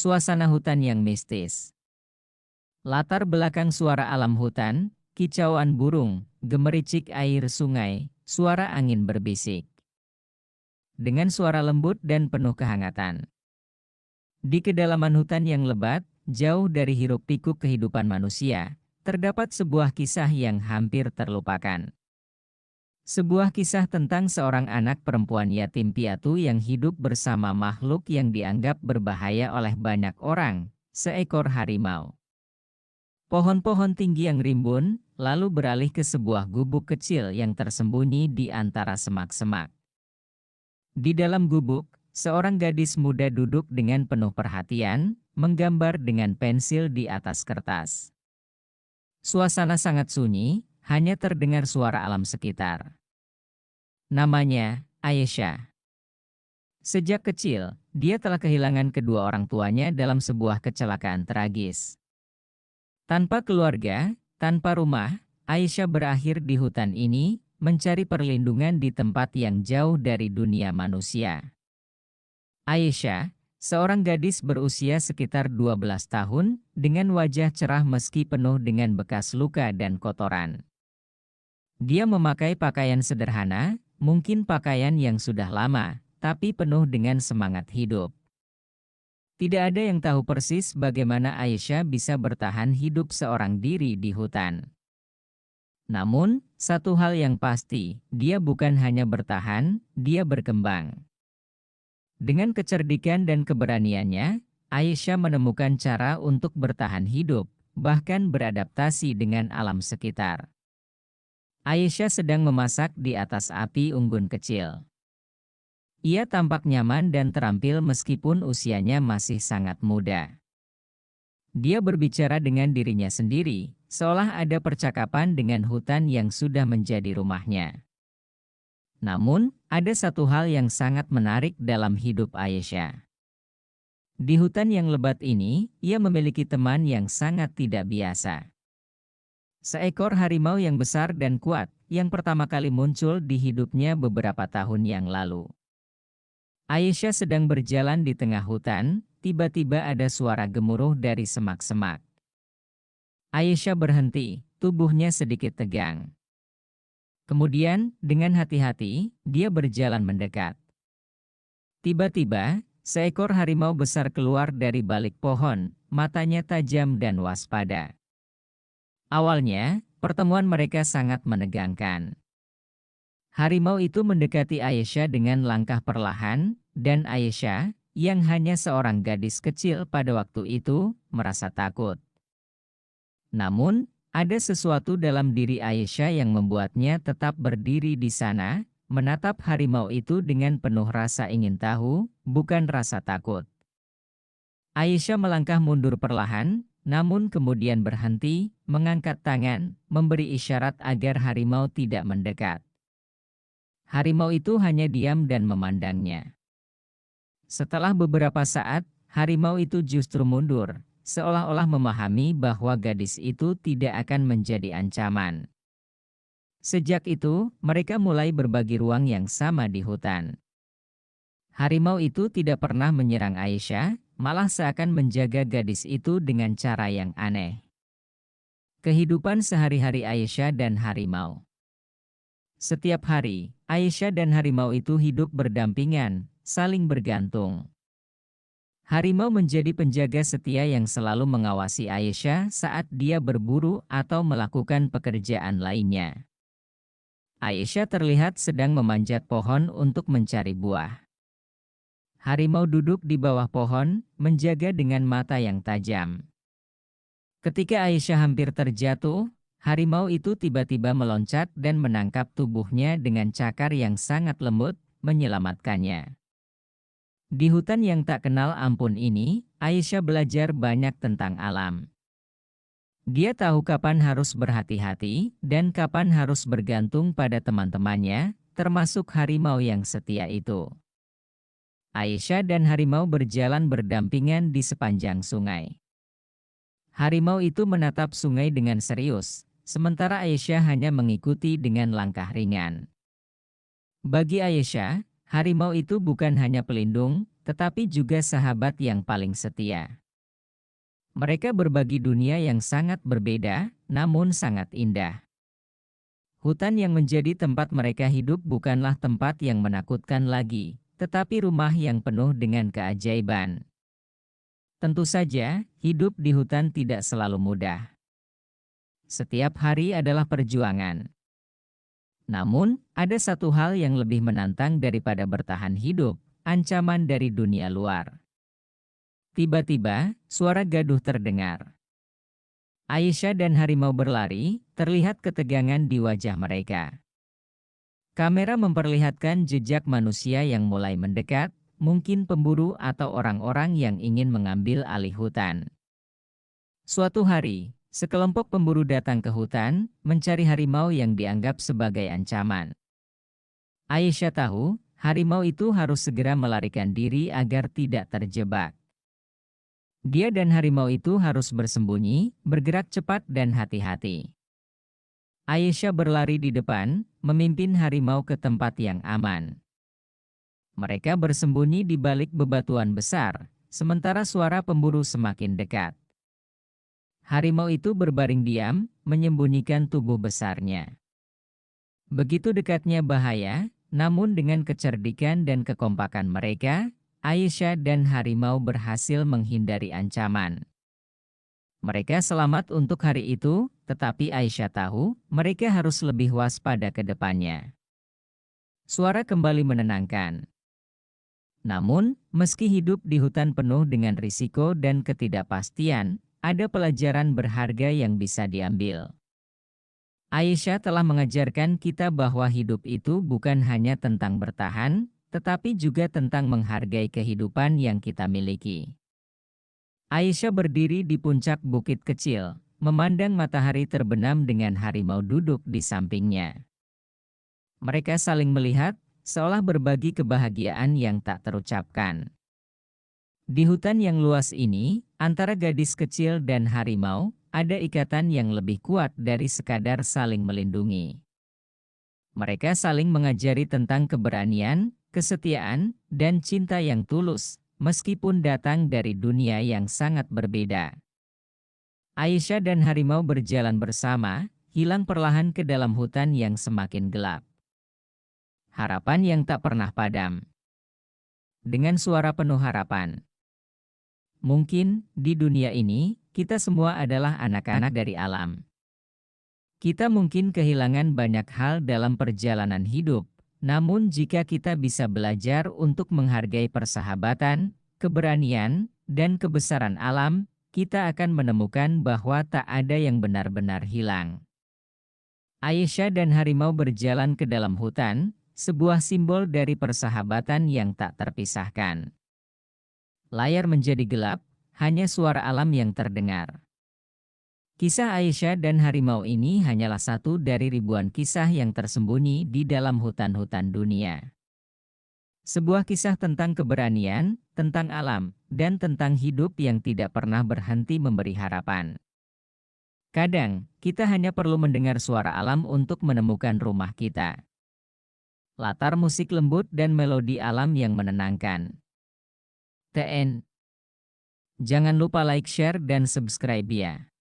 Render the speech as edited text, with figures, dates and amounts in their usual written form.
Suasana hutan yang mistis. Latar belakang suara alam hutan, kicauan burung, gemericik air sungai, suara angin berbisik. Dengan suara lembut dan penuh kehangatan. Di kedalaman hutan yang lebat, jauh dari hiruk-pikuk kehidupan manusia, terdapat sebuah kisah yang hampir terlupakan. Sebuah kisah tentang seorang anak perempuan yatim piatu yang hidup bersama makhluk yang dianggap berbahaya oleh banyak orang, seekor harimau. Pohon-pohon tinggi yang rimbun, lalu beralih ke sebuah gubuk kecil yang tersembunyi di antara semak-semak. Di dalam gubuk, seorang gadis muda duduk dengan penuh perhatian, menggambar dengan pensil di atas kertas. Suasana sangat sunyi, hanya terdengar suara alam sekitar. Namanya Aisyah. Sejak kecil, dia telah kehilangan kedua orang tuanya dalam sebuah kecelakaan tragis. Tanpa keluarga, tanpa rumah, Aisyah berakhir di hutan ini, mencari perlindungan di tempat yang jauh dari dunia manusia. Aisyah, seorang gadis berusia sekitar 12 tahun, dengan wajah cerah meski penuh dengan bekas luka dan kotoran. Dia memakai pakaian sederhana, mungkin pakaian yang sudah lama, tapi penuh dengan semangat hidup. Tidak ada yang tahu persis bagaimana Aisyah bisa bertahan hidup seorang diri di hutan. Namun, satu hal yang pasti, dia bukan hanya bertahan, dia berkembang. Dengan kecerdikan dan keberaniannya, Aisyah menemukan cara untuk bertahan hidup, bahkan beradaptasi dengan alam sekitar. Aisyah sedang memasak di atas api unggun kecil. Ia tampak nyaman dan terampil meskipun usianya masih sangat muda. Dia berbicara dengan dirinya sendiri, seolah ada percakapan dengan hutan yang sudah menjadi rumahnya. Namun, ada satu hal yang sangat menarik dalam hidup Aisyah. Di hutan yang lebat ini, ia memiliki teman yang sangat tidak biasa. Seekor harimau yang besar dan kuat, yang pertama kali muncul di hidupnya beberapa tahun yang lalu. Aisyah sedang berjalan di tengah hutan, tiba-tiba ada suara gemuruh dari semak-semak. Aisyah berhenti, tubuhnya sedikit tegang. Kemudian, dengan hati-hati, dia berjalan mendekat. Tiba-tiba, seekor harimau besar keluar dari balik pohon, matanya tajam dan waspada. Awalnya, pertemuan mereka sangat menegangkan. Harimau itu mendekati Aisyah dengan langkah perlahan, dan Aisyah, yang hanya seorang gadis kecil pada waktu itu, merasa takut. Namun, ada sesuatu dalam diri Aisyah yang membuatnya tetap berdiri di sana, menatap harimau itu dengan penuh rasa ingin tahu, bukan rasa takut. Aisyah melangkah mundur perlahan, namun kemudian berhenti, mengangkat tangan, memberi isyarat agar harimau tidak mendekat. Harimau itu hanya diam dan memandangnya. Setelah beberapa saat, harimau itu justru mundur, seolah-olah memahami bahwa gadis itu tidak akan menjadi ancaman. Sejak itu, mereka mulai berbagi ruang yang sama di hutan. Harimau itu tidak pernah menyerang Aisyah, malah seakan menjaga gadis itu dengan cara yang aneh. Kehidupan sehari-hari Aisyah dan harimau. Setiap hari, Aisyah dan harimau itu hidup berdampingan, saling bergantung. Harimau menjadi penjaga setia yang selalu mengawasi Aisyah saat dia berburu atau melakukan pekerjaan lainnya. Aisyah terlihat sedang memanjat pohon untuk mencari buah. Harimau duduk di bawah pohon, menjaga dengan mata yang tajam. Ketika Aisyah hampir terjatuh, harimau itu tiba-tiba meloncat dan menangkap tubuhnya dengan cakar yang sangat lembut, menyelamatkannya. Di hutan yang tak kenal ampun ini, Aisyah belajar banyak tentang alam. Dia tahu kapan harus berhati-hati dan kapan harus bergantung pada teman-temannya, termasuk harimau yang setia itu. Aisyah dan harimau berjalan berdampingan di sepanjang sungai. Harimau itu menatap sungai dengan serius, sementara Aisyah hanya mengikuti dengan langkah ringan. Bagi Aisyah, harimau itu bukan hanya pelindung, tetapi juga sahabat yang paling setia. Mereka berbagi dunia yang sangat berbeda, namun sangat indah. Hutan yang menjadi tempat mereka hidup bukanlah tempat yang menakutkan lagi, tetapi rumah yang penuh dengan keajaiban. Tentu saja, hidup di hutan tidak selalu mudah. Setiap hari adalah perjuangan. Namun, ada satu hal yang lebih menantang daripada bertahan hidup, ancaman dari dunia luar. Tiba-tiba, suara gaduh terdengar. Aisyah dan harimau berlari, terlihat ketegangan di wajah mereka. Kamera memperlihatkan jejak manusia yang mulai mendekat, mungkin pemburu atau orang-orang yang ingin mengambil alih hutan. Suatu hari, sekelompok pemburu datang ke hutan, mencari harimau yang dianggap sebagai ancaman. Aisyah tahu, harimau itu harus segera melarikan diri agar tidak terjebak. Dia dan harimau itu harus bersembunyi, bergerak cepat dan hati-hati. Aisyah berlari di depan, memimpin harimau ke tempat yang aman. Mereka bersembunyi di balik bebatuan besar, sementara suara pemburu semakin dekat. Harimau itu berbaring diam, menyembunyikan tubuh besarnya. Begitu dekatnya bahaya, namun dengan kecerdikan dan kekompakan mereka, Aisyah dan harimau berhasil menghindari ancaman. Mereka selamat untuk hari itu, tetapi Aisyah tahu mereka harus lebih waspada ke depannya. Suara kembali menenangkan. Namun, meski hidup di hutan penuh dengan risiko dan ketidakpastian, ada pelajaran berharga yang bisa diambil. Aisyah telah mengajarkan kita bahwa hidup itu bukan hanya tentang bertahan, tetapi juga tentang menghargai kehidupan yang kita miliki. Aisyah berdiri di puncak bukit kecil, memandang matahari terbenam dengan harimau duduk di sampingnya. Mereka saling melihat, seolah berbagi kebahagiaan yang tak terucapkan. Di hutan yang luas ini, antara gadis kecil dan harimau, ada ikatan yang lebih kuat dari sekadar saling melindungi. Mereka saling mengajari tentang keberanian, kesetiaan, dan cinta yang tulus, meskipun datang dari dunia yang sangat berbeda. Aisyah dan harimau berjalan bersama, hilang perlahan ke dalam hutan yang semakin gelap. Harapan yang tak pernah padam. Dengan suara penuh harapan. Mungkin, di dunia ini, kita semua adalah anak-anak dari alam. Kita mungkin kehilangan banyak hal dalam perjalanan hidup, namun jika kita bisa belajar untuk menghargai persahabatan, keberanian, dan kebesaran alam, kita akan menemukan bahwa tak ada yang benar-benar hilang. Aisyah dan harimau berjalan ke dalam hutan, sebuah simbol dari persahabatan yang tak terpisahkan. Layar menjadi gelap, hanya suara alam yang terdengar. Kisah Aisyah dan harimau ini hanyalah satu dari ribuan kisah yang tersembunyi di dalam hutan-hutan dunia. Sebuah kisah tentang keberanian, tentang alam, dan tentang hidup yang tidak pernah berhenti memberi harapan. Kadang, kita hanya perlu mendengar suara alam untuk menemukan rumah kita. Latar musik lembut dan melodi alam yang menenangkan. TN. Jangan lupa like, share, dan subscribe ya.